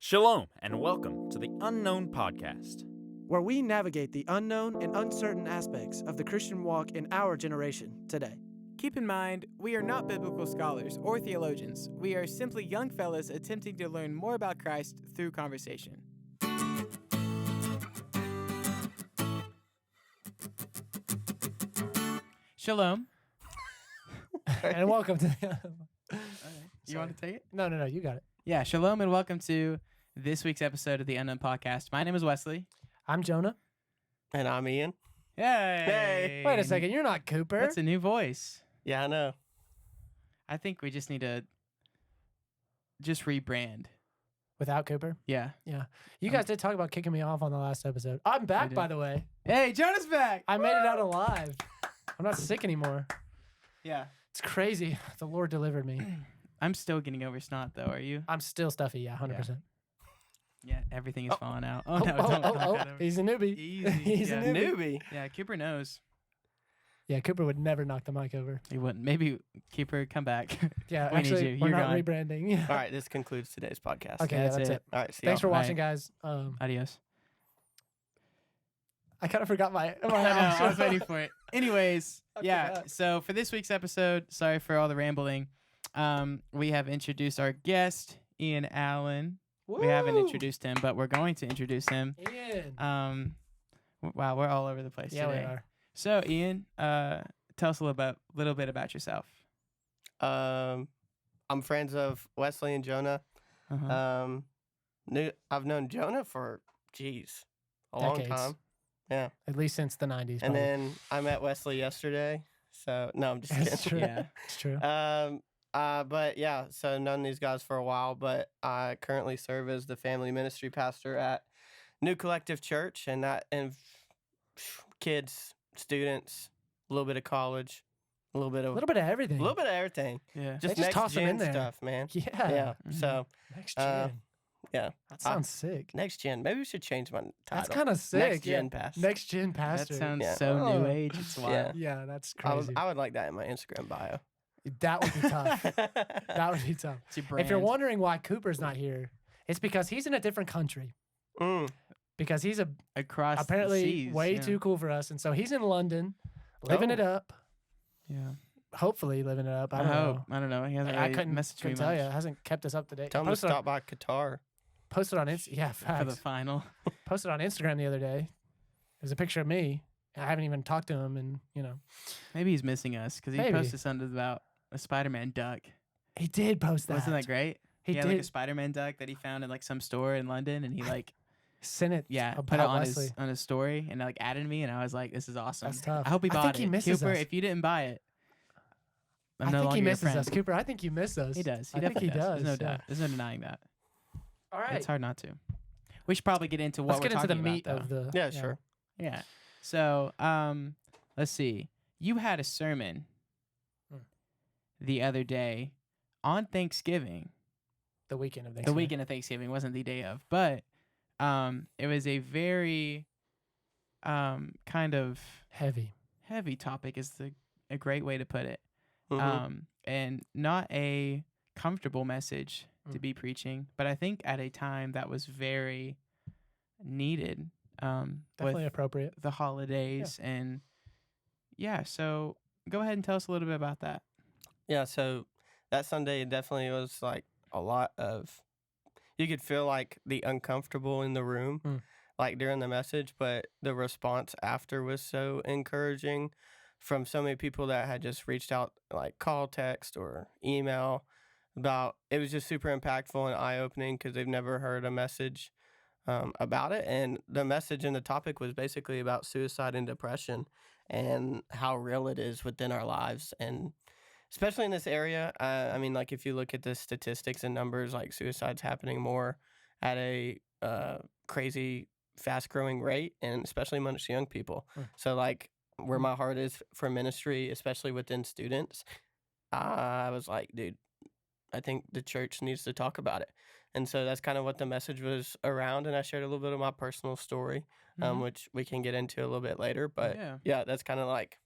Shalom, and welcome to the Unknown Podcast, where we navigate the unknown and uncertain aspects of the Christian walk in our generation today. Keep in mind, we are not biblical scholars or theologians. We are simply young fellas attempting to learn more about Christ through conversation. Shalom. And welcome to You want to take it? No, you got it. Yeah, shalom and welcome to this week's episode of the Unknown Podcast. My name is Wesley. I'm Jonah. And I'm Ian. Hey! Wait a second, you're not Cooper. That's a new voice. Yeah, I know. I think we just need to rebrand. Without Cooper? Yeah. Yeah. You guys did talk about kicking me off on the last episode. I'm back, by the way. Hey, Jonah's back! I made it out alive. I'm not sick anymore. Yeah. It's crazy. The Lord delivered me. I'm still getting over snot, though. Are you? I'm still stuffy, yeah, 100%. Yeah, everything is falling out. Oh, no, don't knock that over. He's a newbie. Easy. He's yeah. a newbie. Yeah, Cooper knows. Yeah, Cooper would never knock the mic over. He wouldn't. Maybe, Cooper, come back. Yeah, We need actually, you. we're You're not gone. rebranding. All right, this concludes today's podcast. Okay, Yeah, that's that's it. All right, see Thanks for y'all. watching, guys. Adios. I kind of forgot my I know, I was waiting for it. Anyways, I yeah. forgot. So for this week's episode, sorry for all the rambling. We have introduced our guest, Ian Allen. We haven't introduced him, but we're going to introduce him. Ian. Wow, we're all over the place Yeah, today. we are. So, Ian, tell us a little bit about yourself. I'm friends of Wesley and Jonah. Uh-huh. I've known Jonah for, a long Decades. time. Yeah. At least since the 90s. And probably. then I met Wesley yesterday. So, no, I'm just It's kidding. true. Yeah. It's true. But yeah, so known these guys for a while, but I currently serve as the family ministry pastor at New Collective Church, and kids, students, a little bit of college, a little bit of everything. everything. Yeah. Just just next toss 'em in gen there. stuff, man. Yeah. Yeah. Mhm. So Next gen. yeah, That sounds sick. next gen. Maybe we should change my title. That's kind of sick. Next gen pastor. Next gen That pastor. sounds Yeah. so Oh. new age. It's wild. Yeah, that's I crazy. would like that in my Instagram bio. That would be tough. That would be tough. It's your If you're brand. wondering why Cooper's not here, it's because he's in a different country. Because he's Across the apparently seas, way yeah. too cool for us, and so he's in London, living Oh. it up. Yeah. Hopefully living it up. I I don't hope. know. I don't know. He hasn't I really couldn't messaged me tell much you. It hasn't kept us up to date. Tell them to stop by Qatar. Posted on Instagram. Yeah, for the facts. final. Posted on Instagram the other day. There's a picture of me. I haven't even talked to him, and Maybe he's missing us because he Maybe. posted something about a Spider-Man duck. he did post that. Wasn't that great? He had did like a Spider-Man duck that he found in like some store in London, and he like send it. put it about on Wesley. his story and like added me, and I was like, this is awesome. That's tough. I hope he I bought think it. he misses Cooper, us. if you didn't buy it, I'm I no think longer he your misses friend. us, Cooper. I think you miss us. He does. He I think definitely he does. There's no yeah. doubt. There's no denying that. All right. It's hard not to. We should probably get into what Let's we're get into the talking meat about, of though. the. Yeah, sure. Yeah. So, let's see. You had a sermon the other day on Thanksgiving. The weekend of The Thanksgiving. weekend of Thanksgiving wasn't the day of, but it was a very kind of Heavy. heavy topic is a great way to put it. Mhm. And not a comfortable message to be preaching, but I think at a time that was very needed Definitely with appropriate. the holidays and so go ahead and tell us a little bit about that. Yeah, so that Sunday definitely was like a lot of, you could feel like the uncomfortable in the room, like during the message, but the response after was so encouraging from so many people that had just reached out, like call, text, or email about, it was just super impactful and eye-opening because they've never heard a message about it. And the message and the topic was basically about suicide and depression and how real it is within our lives. And especially in this area, I mean, like if you look at the statistics and numbers, like suicide's happening more at a crazy, fast-growing rate, and especially amongst young people. So like where my heart is for ministry, especially within students, I was like, dude, I think the church needs to talk about it. And so that's kind of what the message was around. And I shared a little bit of my personal story, which we can get into a little bit later. But yeah that's kind of like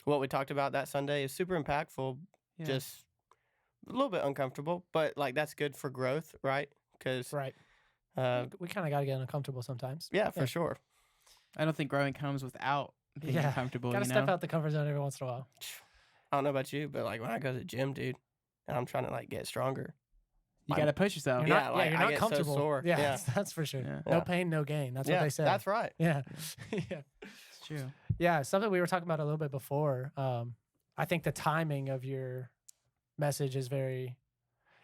what we talked about that Sunday. Is super impactful, just a little bit uncomfortable, but like that's good for growth, right? because Right. We kind of got to get uncomfortable sometimes. yeah, for sure. I don't think growing comes without being Yeah. uncomfortable. Got to you step know? out the comfort zone every once in a while. I don't know about you, but like when I go to the gym, dude, and I'm trying to like get stronger. You got to push yourself. You're Yeah, not, like, you're I not get so comfortable. sore. Yeah, Yeah. that's for sure. Yeah. No Yeah. pain, no gain. That's yeah, what they say. that's right. Yeah. Yeah. It's true. Yeah. Something we were talking about a little bit before. I think the timing of your message is very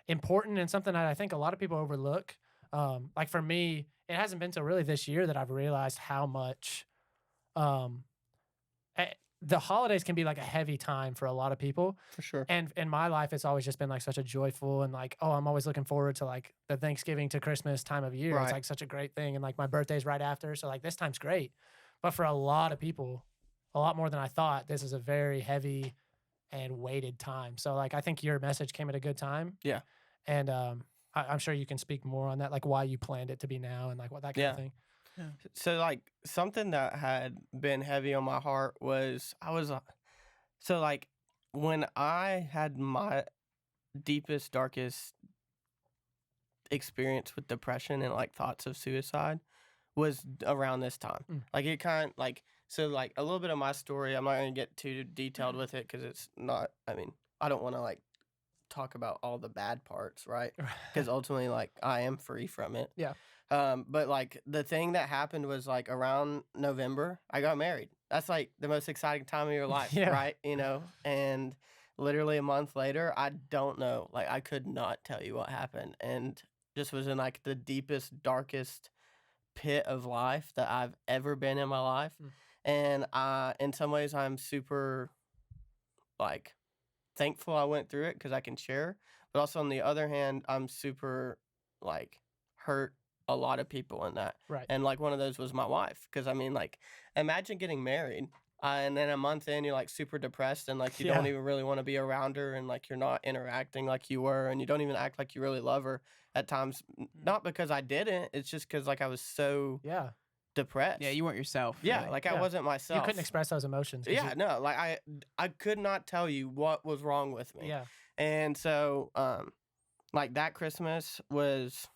important and something that I think a lot of people overlook. Like for me, it hasn't been till really this year that I've realized how much the holidays can be like a heavy time for a lot of people. For sure. And in my life, it's always just been like such a joyful and like, oh, I'm always looking forward to like the Thanksgiving to Christmas time of year. Right. It's like such a great thing. And like my birthday's right after. So like this time's great. But for a lot of people, a lot more than I thought, this is a very heavy and weighted time. So like I think your message came at a good time. Yeah. And I'm sure you can speak more on that, like why you planned it to be now and like what that kind of thing. So like something that had been heavy on my heart was so like when I had my deepest, darkest experience with depression and like thoughts of suicide was around this time. Like it kind of like, so like a little bit of my story, I'm not going to get too detailed with it because it's not, I mean, I don't want to like talk about all the bad parts, right? Because ultimately like I am free from it. Yeah. But like the thing that happened was like around November, I got married. That's like the most exciting time of your life, Yeah. right? You know, and literally a month later, I don't know. Like I could not tell you what happened, and just was in like the deepest, darkest pit of life that I've ever been in my life. And in some ways, I'm super like thankful I went through it because I can share. But also on the other hand, I'm super like hurt a lot of people in that. Right. And like one of those was my wife. Because I mean, like, imagine getting married and then a month in, you're like super depressed and like you don't even really want to be around her and like you're not interacting like you were and you don't even act like you really love her at times. Not because I didn't, it's just because like I was so depressed. Yeah, you weren't yourself. Yeah, really. like I wasn't myself. You couldn't express those emotions. 'Cause Yeah, no, like I could not tell you what was wrong with me. Yeah. And so, like that Christmas was,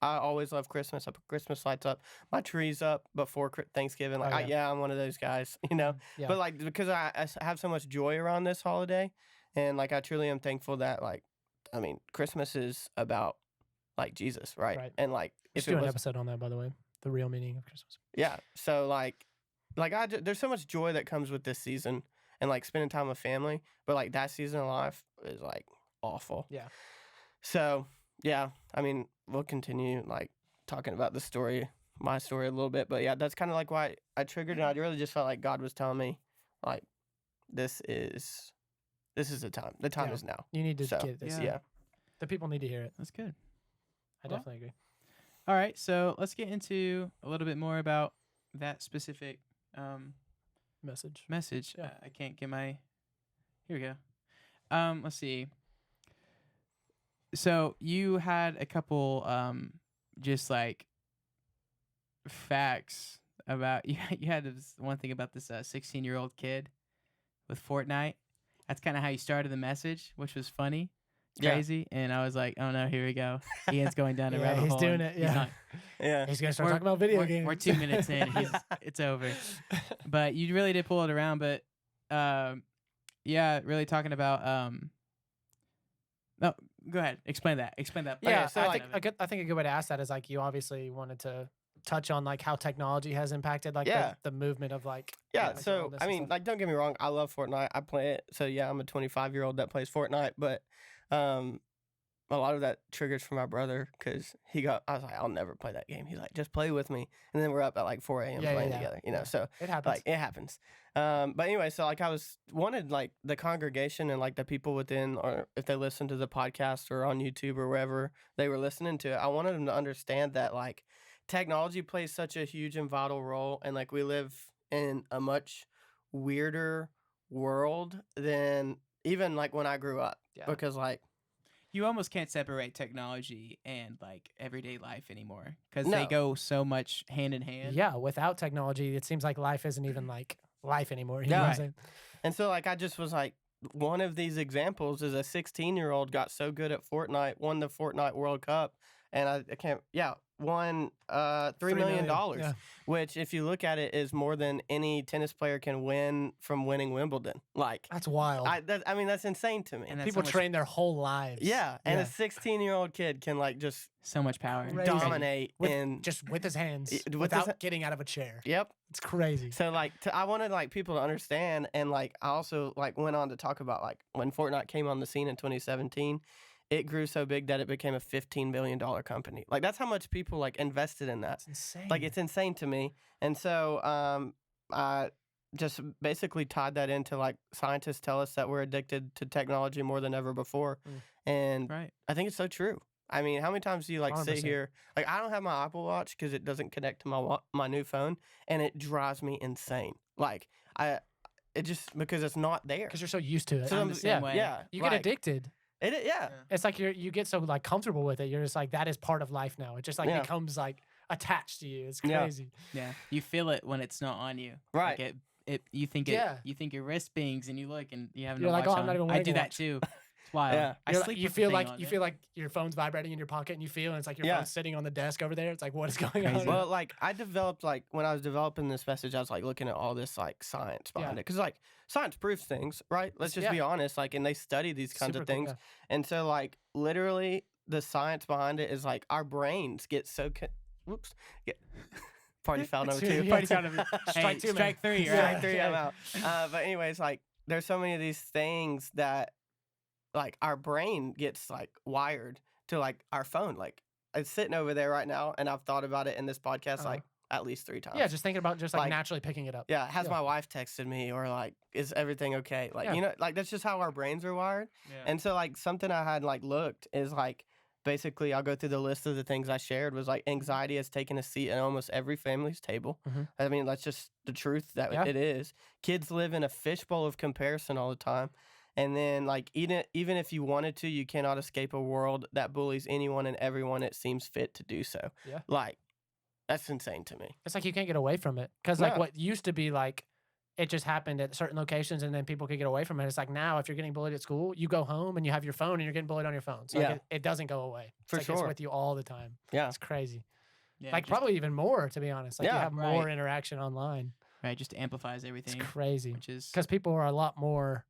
I always love Christmas. I put Christmas lights up, my trees up before Thanksgiving. Like, I'm one of those guys, you know. Yeah. But like because I have so much joy around this holiday, and like I truly am thankful that like, I mean, Christmas is about like Jesus, right? Right. And like Let's do an episode on that, by the way. The real meaning of Christmas. Yeah. So like there's so much joy that comes with this season and like spending time with family, but like that season of life is like awful. Yeah. So yeah, I mean, we'll continue like talking about the story, my story a little bit, but yeah, that's kind of like why I triggered and I really just felt like God was telling me like, this is the time. The time is now. You need to So, get this. Yeah. The people need to hear it. That's good. I Well, definitely agree. All right, so let's get into a little bit more about that specific Message. I can't get my. Here we go. Let's see. So you had a couple just like facts about you had this one thing about this 16-year-old kid with Fortnite. That's kind of how you started the message, which was funny, crazy, and I was like, oh no, here we go. Ian's going down a Yeah, rabbit he's hole. doing and it, he's yeah. not- Yeah. He's gonna start We're- talking about video we're, games. We're 2 minutes in. It's over. But you really did pull it around. But yeah, really talking about no, go ahead. Explain that. Yeah, so, I like- think I think a good way to ask that is like you obviously wanted to touch on like how technology has impacted like Yeah. the movement of like Yeah, like, so wellness I and mean, stuff. like, don't get me wrong, I love Fortnite. I play it. So yeah, I'm a 25-year-old that plays Fortnite, but a lot of that triggers for my brother because I was like, I'll never play that game. He's like, just play with me, and then we're up at like 4 a.m. playing together, you know. Yeah. So It happens. like it happens. But anyway, so like I wanted like the congregation and like the people within, or if they listen to the podcast or on YouTube or wherever they were listening to it, I wanted them to understand that like technology plays such a huge and vital role, and like we live in a much weirder world than even like when I grew up, because like You almost can't separate technology and like everyday life anymore because No. they go so much hand in hand. Yeah, without technology, it seems like life isn't even like life anymore. You know Yeah. what I'm Right. saying? And so, like, I just was like, one of these examples is a 16-year-old got so good at Fortnite, won the Fortnite World Cup, and I can't. Yeah, won $3 million, Yeah. which if you look at it is more than any tennis player can win from winning Wimbledon. Like That's wild. I mean that's insane to me. And that's People so much, train their whole lives. Yeah, and Yeah. a 16-year-old kid can like just so much power. Crazy. dominate With, in. just with his hands, with his without ha- getting out of a chair. Yep. It's crazy. So like I wanted like people to understand, and like I also like went on to talk about like when Fortnite came on the scene in 2017, it grew so big that it became a $15 billion company. Like that's how much people like invested in that. It's insane. Like it's insane to me. And so I just basically tied that into like scientists tell us that we're addicted to technology more than ever before. And Right. I think it's so true. I mean, how many times do you like sit 100%. here? Like I don't have my Apple Watch because it doesn't connect to my new phone, and it drives me insane. Like it just because it's not there. because you're so used to it. So I'm I'm the the same way. Yeah, You get like, addicted. Yeah. It's like you get so like comfortable with it. You're just like that is part of life now. It just like Yeah. becomes like attached to you. It's Yeah. crazy. Yeah. You feel it when it's not on you. Right. Like you think Yeah. you think your wrist bings and you look and you have no You're like, watch "Oh, I'm not on. even I wearing do a that watch." too. It's wild. Yeah. I You're sleep you with the feel thing like on, you man. feel like your phone's vibrating in your pocket, and you feel, and it's like your Yeah. phone's sitting on the desk over there. It's like, what is going on? Crazy. Well, like I developed like when I was developing this message, I was like looking at all this like science behind Yeah. it because like science proves things, right? Let's just be Yeah. honest. Like, and they study these kinds Super of cool, things, yeah. and so like literally the science behind it is like our brains get so. Whoops. Get, party foul number two. Yeah. Party foul number- Strike Hey, two, man. strike three, Yeah. right? Strike three, I'm out. But anyways, like there's so many of these things that like our brain gets like wired to like our phone. Like it's sitting over there right now, and I've thought about it in this podcast like at least 3 times. Yeah, just thinking about just like, Like- naturally picking it up. Yeah, has Yeah. my wife texted me or like is everything okay? Like Yeah. you know, like that's just how our brains are wired. Yeah. And so like something I had like looked is like basically I'll go through the list of the things I shared was like anxiety has taken a seat at almost every family's table. Mhm. I mean that's just the truth that Yeah. it is. Kids live in a fishbowl of comparison all the time. And then like even if you wanted to, you cannot escape a world that bullies anyone and everyone it seems fit to do so. Yeah. Like that's insane to me. It's like you can't get away from it because like No. what used to be like it just happened at certain locations and then people could get away from it. It's like now if you're getting bullied at school, you go home and you have your phone and you're getting bullied on your phone. So like, Yeah. it doesn't go away. It's For like It's sure. with you all the time. Yeah. It's crazy. Yeah, Like just- probably even more to be honest. Like you Yeah, have more right. interaction online. right, just amplifies It's everything, crazy which is because people are a lot more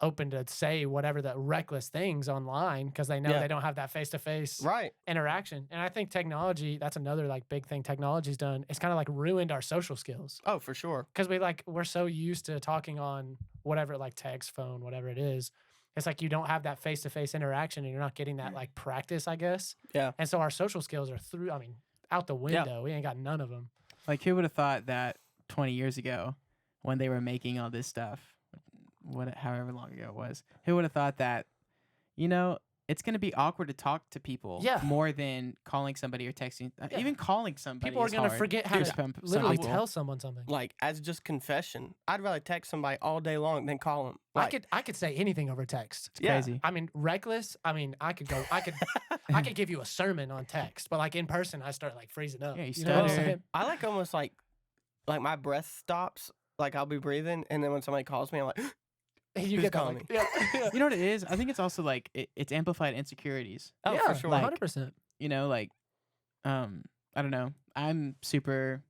open to say whatever the reckless things online because they know Yeah. they don't have that face to face Right. interaction. And I think technology, that's another like big thing technology's done. It's kind of like ruined our social skills. Oh, for sure. Because we're so used to talking on whatever, like text, phone, whatever it is. It's like you don't have that face to face interaction and you're not getting that like practice, I guess. Yeah. And so our social skills are out the window. We ain't got none of them. like who would have thought that 20 years ago when they were making all this stuff, however long ago it was, who would have thought that, it's going to be awkward to talk to people Yeah. more than calling somebody or texting. Yeah. Even calling somebody People are is going to hard forget how for to some literally people. tell someone something. Like as just confession, I'd rather text somebody all day long than call them. Like, I could say anything over text. It's Yeah. crazy. I mean, reckless. I mean, I could give you a sermon on text, but like in person, I start like freezing up. Yeah, you know what I'm stutter. saying? I like almost like my breath stops. Like I'll be breathing, and then when somebody calls me, I'm like, You Who's get that, calling like, me? yeah, You know what it is? I think it's also like it's amplified insecurities. oh, yeah, for sure. like- 100%. Like, I don't know. I'm super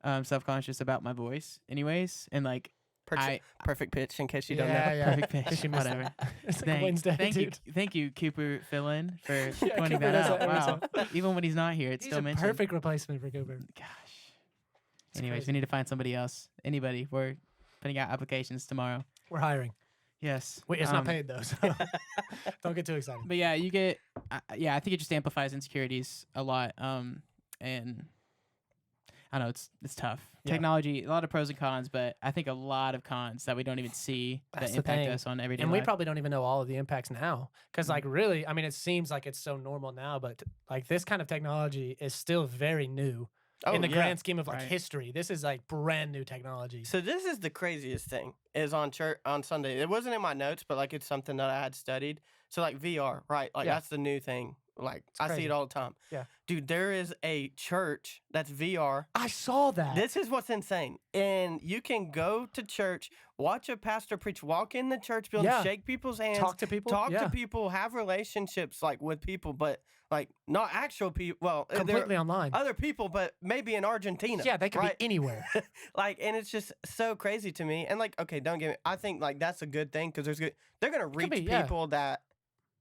self-conscious about my voice anyways. And like, Perfect pitch, in case you don't know. Yeah. perfect In case pitch, you missed whatever. that. It's like a Wednesday, Thank dude. you. Thank you, Cooper Fill-in, for Yeah, pointing Cooper that does out. that every Wow. time. Even when he's not here, it's He's still a mentioned. perfect replacement for Cooper. Gosh. It's Anyways, crazy. we need to find somebody else. Anybody. We're putting out applications tomorrow. We're hiring. Yes. Wait, it's not Um, paid though, so don't get too excited. But yeah, you get. I think it just amplifies insecurities a lot. And I don't know, it's tough. Yeah. Technology, a lot of pros and cons, but I think a lot of cons that we don't even see That's that the impact thing. us on everyday And life. we probably don't even know all of the impacts now, because like really, I mean, it seems like it's so normal now, but like this kind of technology is still very new Oh, in the yeah. grand scheme of like Right. history. This is like brand new technology. So this is the craziest thing is on church on Sunday. It wasn't in my notes, but like it's something that I had studied. So like VR, right? Like Yeah. that's the new thing Like It's I see crazy. it all the time. Yeah. Dude, there is a church that's VR. I saw that. This is what's insane. And you can go to church, watch a pastor preach, walk in the church building, Yeah. shake people's hands, Talk to people. talk yeah. to people, have relationships like with people, but like not actual people. Well, they're Completely online. other people, but maybe in Argentina. Yeah, they could right? be anywhere. Like, and it's just so crazy to me. And like, okay, don't get me. I think like that's a good thing because they're gonna reach be, yeah. people that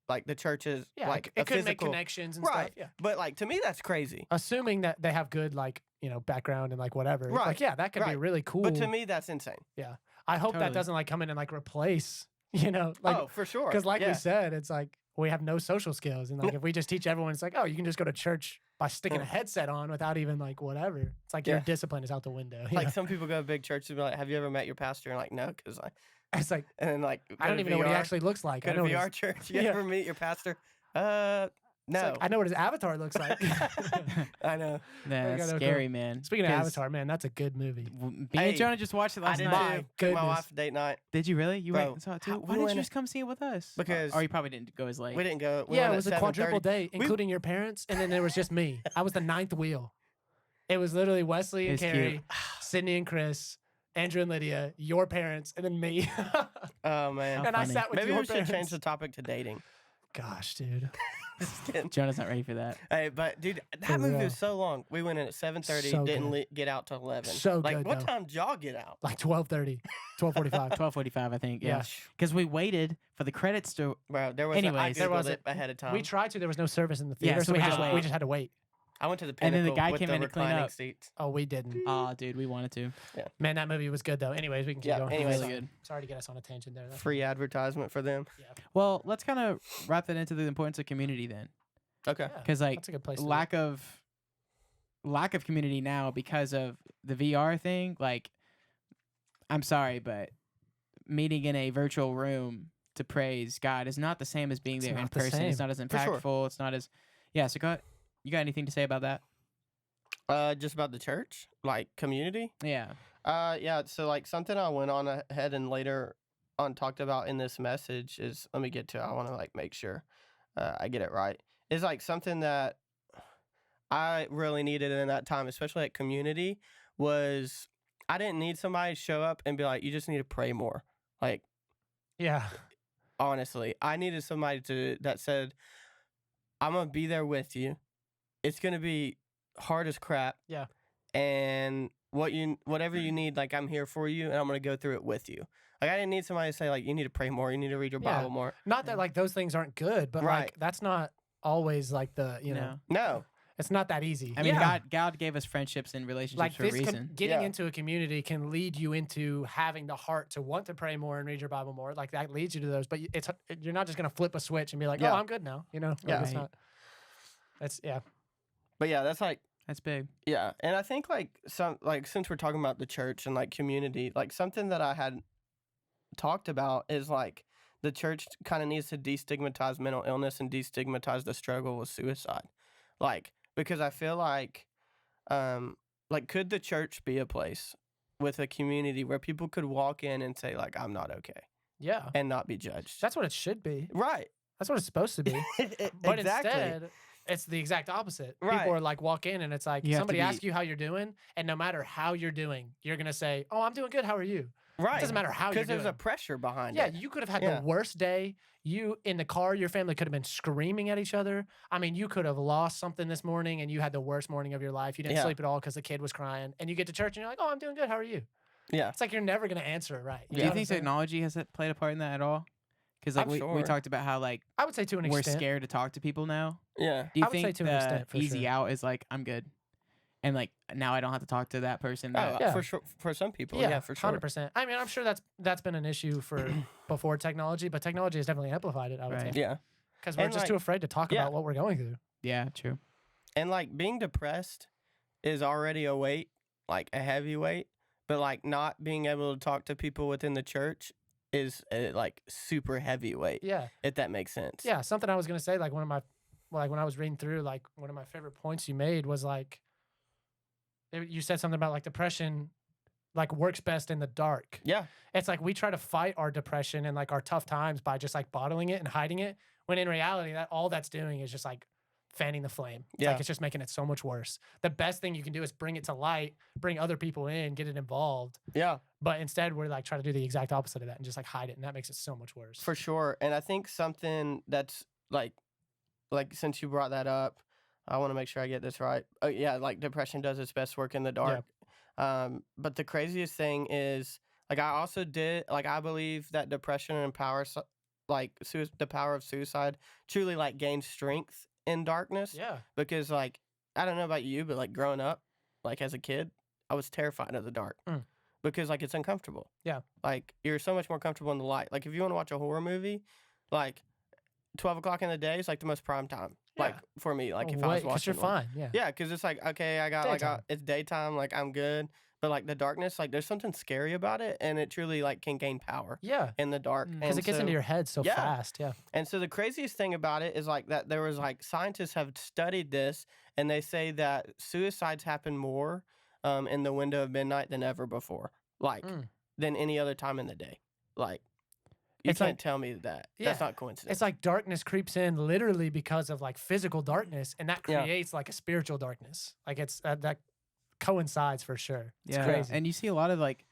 like the church is Yeah, like it a could make physical connections and right. stuff. Yeah. But like to me, that's crazy. Assuming that they have good like background and like whatever. It's Right, Like yeah, that could be right. really cool. But to me, that's insane. I hope Totally. that doesn't like come in and like replace. Like oh, for sure. because like yeah. we said, it's like we have no social skills, and like if we just teach everyone, it's like you can just go to church by sticking a headset on without even like whatever. It's like your Yeah. discipline is out the window. Like some people go to big churches and be like, "Have you ever met your pastor?" And like, no, because like, it's like and then like, I don't even know what he actually looks like. Go I to know what VR his, church. You Yeah. ever meet your pastor? it's No. like, I know what his avatar looks like. I know. That's gotta go. scary, man. Speaking of 'Cause Avatar, man, that's a good movie. Me Hey, and Jonah just watched it I last did night. My too. Took my goodness. wife date night Did you really? You went Bro, and saw it too? how- Why we didn't went- you just come see it with us? Because- or you probably didn't go as late. we didn't go. We Yeah, went it at was a quadruple 7:30. date, including your parents, and then there was just me. I was the ninth wheel. It was literally Wesley and It's cute. Carrie, Sydney and Chris, Andrew and Lydia, your parents, and then me. Oh man. and I funny. sat with Maybe your we should parents. change the topic to dating. Gosh, dude. Just kidding. Jonah's not ready for that. Hey, but dude, that For movie real. was so long. We went in at 7:30. So Didn't good. get out till 11. So like, good, what though. time did y'all get out? Like 12:30, 12:45. 12:45, I think. Yeah. Yeah. Because we waited for the credits to. Bro, there was. Anyways, I there Googled wasn't. it ahead of time. We tried to. There was no service in the Yeah, theater, so so we just we wait. just had to wait. I went to the And then Pinnacle the guy with came the in to clean reclining up. seats. Oh, we didn't. Oh, dude, we wanted to. Man, that movie was good though. Anyways, we can keep Yeah, going. anyways. Really good. Sorry to get us on a tangent there. That's- Free advertisement for them. Well, let's kind of wrap that into the importance of community then, Okay. Yeah, because like that's a good place. To lack of community now because of the VR thing. Like, I'm sorry, but meeting in a virtual room to praise God is not the same as being It's there in not the person. It's same. not as For sure. impactful. It's not as So you got anything to say about that? Just about the church, like community. Yeah. Yeah. So like something I went on ahead and later on talked about in this message is, let me get to it. I want to like make sure I get it right. It's like something that I really needed in that time, especially at community, was I didn't need somebody to show up and be like, you just need to pray more. Like, Yeah. honestly, I needed somebody that said, I'm gonna be there with you. It's gonna be hard as crap. Yeah. And whatever you need, like I'm here for you, and I'm gonna go through it with you. Like I didn't need somebody to say like you need to pray more, you need to read your Yeah. Bible more. Not that like those things aren't good, but Right. like that's not always like the No. No. it's not that easy. I mean, Yeah. God gave us friendships and relationships like for a this reason. getting Yeah. into a community can lead you into having the heart to want to pray more and read your Bible more. Like that leads you to those, but you're not just gonna flip a switch and be like, Yeah. oh, I'm good now. Like, Yeah. it's not. That's yeah. But yeah, that's like That's big. yeah. And I think like since we're talking about the church and like community, like something that I had talked about is like the church kind of needs to destigmatize mental illness and destigmatize the struggle with suicide. Like, because I feel like could the church be a place with a community where people could walk in and say like, I'm not okay, Yeah. and not be judged? That's what it should be. Right. That's what it's supposed to be. But exactly. instead, it's the exact opposite. Right. People are like walk in and it's like You have to somebody be- asks you how you're doing, and no matter how you're doing, you're gonna say, "Oh, I'm doing good. How are you?" Right. It doesn't matter how you're Because doing. there's a pressure behind Yeah, it. you could have had Yeah. the worst day. You in the car, your family could have been screaming at each other. I mean, you could have lost something this morning and you had the worst morning of your life. You didn't Yeah. sleep at all because the kid was crying. And you get to church and you're like, "Oh, I'm doing good. How are you?" Yeah. It's like you're never gonna answer it right. Do know you what I'm think saying? technology has played a part in that at all? Because like I'm we sure. talked about how like I would say to an we're extent. scared to talk to people now. Yeah. Do you I would say think to an extent, the for easy sure. out is like I'm good, and like now I don't have to talk to that person? Oh, That, Yeah. for sure. For some people, yeah, for sure. 100%. I mean, I'm sure that's been an issue for before technology, but technology has definitely amplified it. I would Right. say Yeah. because we're And, just like- too afraid to talk yeah. about what we're going through. yeah, true. And like being depressed is already a weight, like a heavy weight, but like not being able to talk to people within the church is a, like super heavy weight, Yeah, if that makes sense. yeah. Something I was gonna say, like when I was reading through, like one of my favorite points you made was like, you said something about like depression, like works best in the dark. Yeah. It's like we try to fight our depression and like our tough times by just like bottling it and hiding it, when in reality that all that's doing is just like fanning the flame. It's Yeah. like it's just making it so much worse. The best thing you can do is bring it to light, bring other people in, get it involved. Yeah, But instead, we're like trying to do the exact opposite of that and just like hide it, and that makes it so much worse. for sure. And I think something that's like since you brought that up, I want to make sure I get this right. Oh yeah, like depression does its best work in the dark. But the craziest thing is like I also did like I believe that depression empowers like the power of suicide truly like gains strength in darkness. Yeah. Because like I don't know about you, but like growing up, like as a kid, I was terrified of the dark because like it's uncomfortable. Yeah. Like you're so much more comfortable in the light. Like if you want to watch a horror movie, like 12 o'clock in the day is like the most prime time. Like for me, like if I was watching, you're fine. Yeah. yeah, because it's like okay, I got Daytime. it's daytime, like I'm good. But like the darkness, like there's something scary about it, and it truly like can gain power Yeah. in the dark. Because And it gets into so- your head so yeah. fast. Yeah. And so the craziest thing about it is like that there was like scientists have studied this, and they say that suicides happen more in the window of midnight than ever before, like than any other time in the day. Like you It's can't like- tell me that. Yeah. That's not coincidence. It's like darkness creeps in literally because of like physical darkness, and that Yeah. creates like a spiritual darkness. Like it's that coincides for sure. It's Yeah, crazy. and you see a lot of like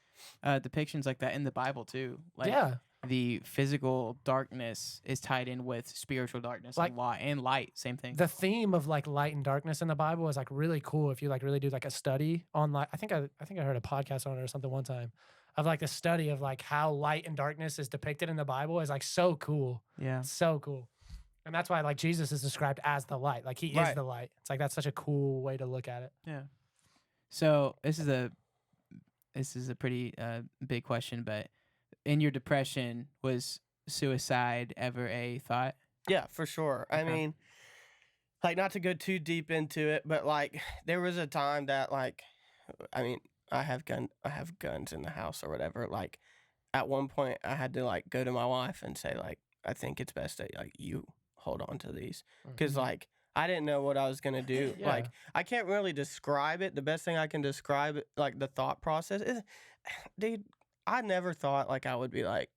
depictions like that in the Bible too. Like yeah. the physical darkness is tied in with spiritual darkness, Like- and light. Same thing. The theme of like light and darkness in the Bible is like really cool if you like really do like a study on like I think I heard a podcast on it or something one time of like the study of like how light and darkness is depicted in the Bible is like so cool. Yeah. So cool. And that's why like Jesus is described as the light. Like he is Right. the light. It's like that's such a cool way to look at it. Yeah. So this is a pretty big question, but in your depression, was suicide ever a thought? Yeah, for sure. I Okay. mean, like not to go too deep into it, but like there was a time that like, I mean, I have guns in the house or whatever. Like, at one point, I had to like go to my wife and say like, I think it's best that like you hold on to these because like I didn't know what I was gonna do. Yeah. Like, I can't really describe it. The best thing I can describe it, like the thought process is, dude, I never thought like I would be like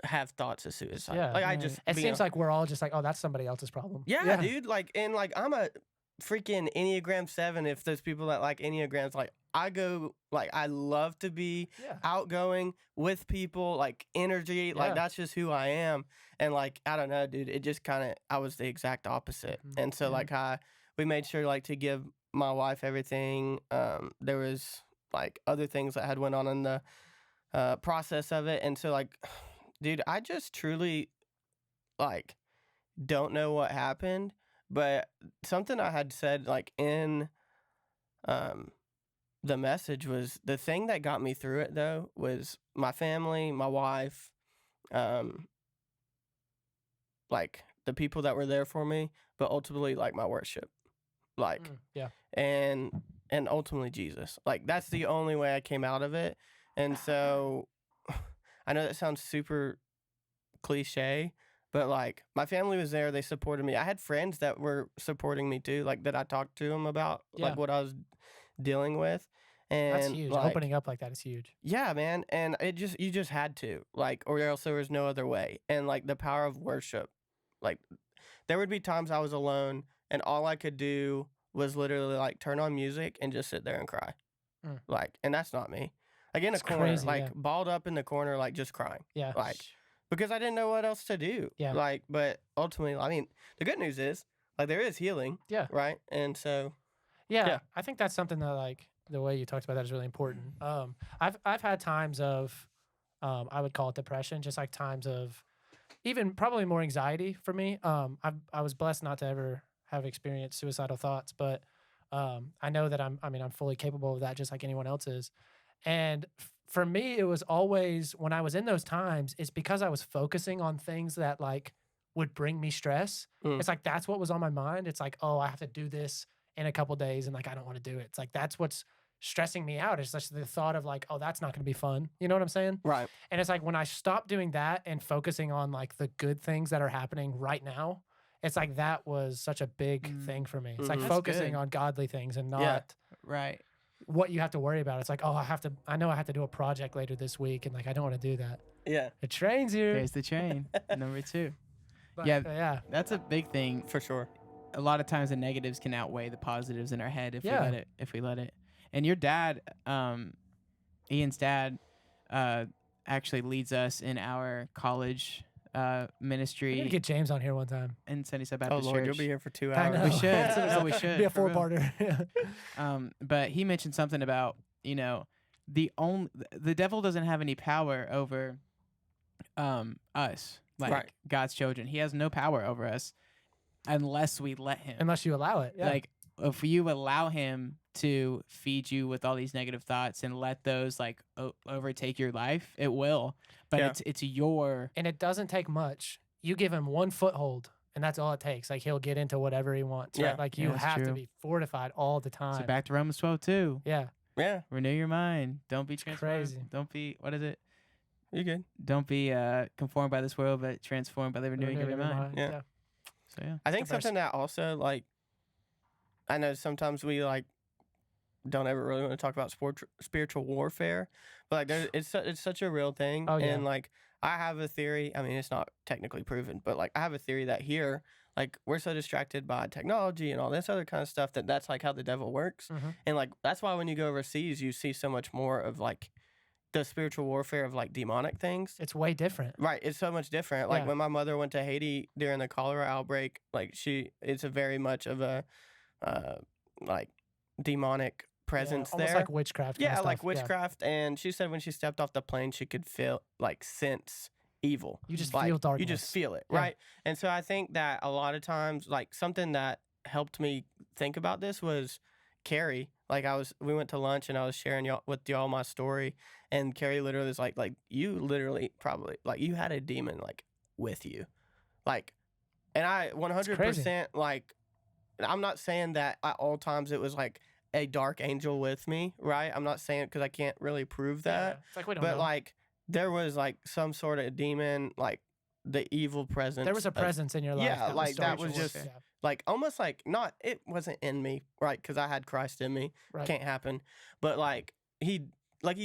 have thoughts of suicide. Yeah, like I right. just It you seems know, like we're all just like, oh, that's somebody else's problem. yeah, dude. Like, and like, I'm a freaking Enneagram 7. If there's people that like Enneagrams, like, I go, like, I love to be Yeah. outgoing with people, like, energy. Yeah. Like, that's just who I am. And, like, I don't know, dude. It just kind of, I was the exact opposite. Mhm. And so, Yeah. like, we made sure, like, to give my wife everything. There was, like, other things that had went on in the process of it. And so, like, dude, I just truly, like, don't know what happened, but something I had said like in the message was the thing that got me through it though was my family, my wife, like the people that were there for me, but ultimately like my worship. Like Yeah. and ultimately Jesus. Like that's the only way I came out of it. And so I know that sounds super cliche, but like my family was there, they supported me. I had friends that were supporting me too, like that I talked to them about Yeah. like what I was dealing with. And That's huge. like, Opening up like that is huge. yeah, man. And you just had to, like, or else there was no other way. And like the power of worship, like there would be times I was alone and all I could do was literally like turn on music and just sit there and cry. Mm. Like, and that's not me. Like in It's a corner, crazy, like yeah. balled up in the corner, like just crying. Yeah. Like, because I didn't know what else to do. Yeah. Like, but ultimately, I mean, the good news is, like, there is healing. Yeah. Right. And so, Yeah, Yeah. I think that's something that like the way you talked about that is really important. I've had times of I would call it depression, just like times of even probably more anxiety for me. I was blessed not to ever have experienced suicidal thoughts, but I know that I'm fully capable of that, just like anyone else is. And for me, it was always when I was in those times, it's because I was focusing on things that like would bring me stress. Mm. It's like that's what was on my mind. It's like, oh, I have to do this in a couple days, and like I don't want to do it. It's like that's what's stressing me out. It's just the thought of like, oh, that's not going to be fun. You know what I'm saying? right. And it's like when I stopped doing that and focusing on like the good things that are happening right now, it's like that was such a big thing for me. It's like Mhm. That's focusing good. on godly things and not Yeah. Right. what you have to worry about. It's like, oh, I know I have to do a project later this week, and like I don't want to do that. Yeah. It trains you. There's the train. Number 2. But, yeah. yeah. That's a big thing. For sure. a lot of times the negatives can outweigh the positives in our head if Yeah. we let it. And your dad, Ian's dad, actually leads us in our college We need to ministry get James on here one time. in Sunnyside Oh Baptist Lord, Church. you'll be here for 2 I hours. know. We should. No, we should. Be a for real. four-parter. But he mentioned something about, the devil doesn't have any power over us, like Right. God's children. He has no power over us unless we let him. Unless you allow it. Yeah. Like if you allow him to feed you with all these negative thoughts and let those like overtake your life, it will. But Yeah. it's your And it doesn't take much. You give him one foothold, and that's all it takes. Like he'll get into whatever he wants. Yeah. Right? Like Yeah, you that's have to true. be fortified all the time. so back to Romans 12:2. Yeah. Yeah, Renew your mind. Don't be transformed. crazy. Don't be what is it? you're good. Don't be conformed by this world, but transformed by the renewing of your mind. Yeah. So yeah. I think Good verse. something that also like, I know sometimes we like don't ever really want to talk about spiritual warfare, but like it's such a real thing. Oh, yeah. And like I have a theory. I mean, it's not technically proven, but like I have a theory that here, like we're so distracted by technology and all this other kind of stuff that's like how the devil works. Mhm. And like that's why when you go overseas, you see so much more of like the spiritual warfare of like demonic things. It's way different. Right, it's so much different. Like Yeah. when my mother went to Haiti during the cholera outbreak, like it's a very much of a like demonic presence Almost there. like witchcraft. kinda Yeah, like stuff. Yeah. witchcraft. And she said when she stepped off the plane, she could sense evil. You just Like, feel darkness. You just feel it, Yeah. right? And so I think that a lot of times, like something that helped me think about this was Carrie. Like we went to lunch and I was sharing with y'all my story, and Carrie literally was like you literally probably like you had a demon like with you, like, and I 100% like, I'm not saying that at all times it was like a dark angel with me, right? I'm not saying it because I can't really prove that, Yeah. It's like we don't but know. like there was like some sort of demon, like the evil presence. There was a of- presence in your life. yeah, that like, that spiritual was just- warfare. Yeah. like almost like not it wasn't in me, right? Because I had Christ in me. Right. Can't happen. But like he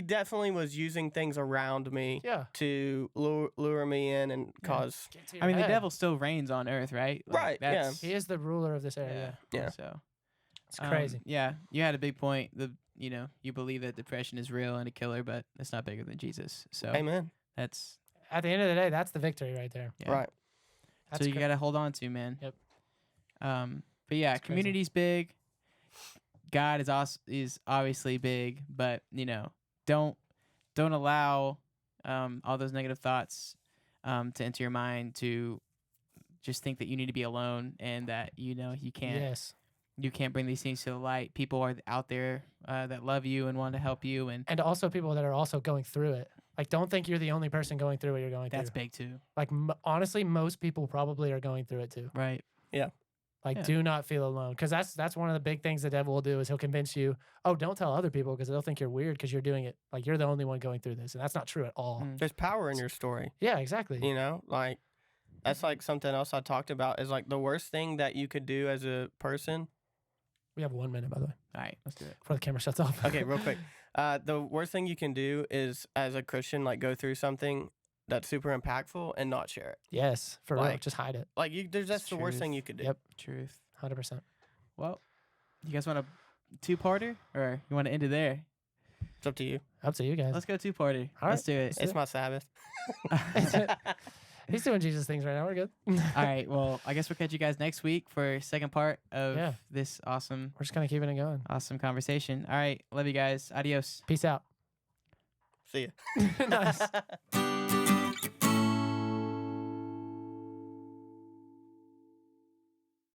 definitely was using things around me Yeah. to lure me in and cause Get to your I mean, the head. devil still reigns on earth, right? Right, yeah. That's, He is the ruler of this area. Yeah. So It's crazy. yeah, you had a big point. You believe that depression is real and a killer, but it's not bigger than Jesus. So amen. that's At the end of the day, that's the victory right there. yeah. Right. That's so you cra- got to hold on to, man. Yep. But yeah, It's crazy. community's big. God is obviously big, but don't allow all those negative thoughts to enter your mind to just think that you need to be alone and that you can't Yes. you can't bring these things to the light. People are out there that love you and want to help you, and And also people that are also going through it. Like, don't think you're the only person going through what you're going that's through. big too, Like, honestly, most people probably are going through it too. right? Like, Yeah. do not feel alone. Because that's one of the big things the devil will do is he'll convince you, oh, don't tell other people because they'll think you're weird because you're doing it. Like, you're the only one going through this. And that's not true at all. Mm. There's power in your story. Yeah, exactly. You know, like that's like something else I talked about is like the worst thing that you could do as a person. We have 1 minute, by the way, All right, let's do it. before the camera shuts off. Okay, real quick. The worst thing you can do is as a Christian, like go through something that's super impactful and not share it. Yes, for real. Like- Just hide it. Like that's the worst truth. thing you could do. Yep. Truth. 100%. Well, you guys want a two-parter, or you want to end it there? It's up to you. Up to you guys. Let's go two-parter. All Let's do it. It's my Sabbath. He's doing Jesus things right now. We're good. All right. Well, I guess we'll catch you guys next week for second part of Yeah. this awesome We're just kind of keeping it going. conversation. All right. Love you guys. Adios. Peace out. See ya. Nice.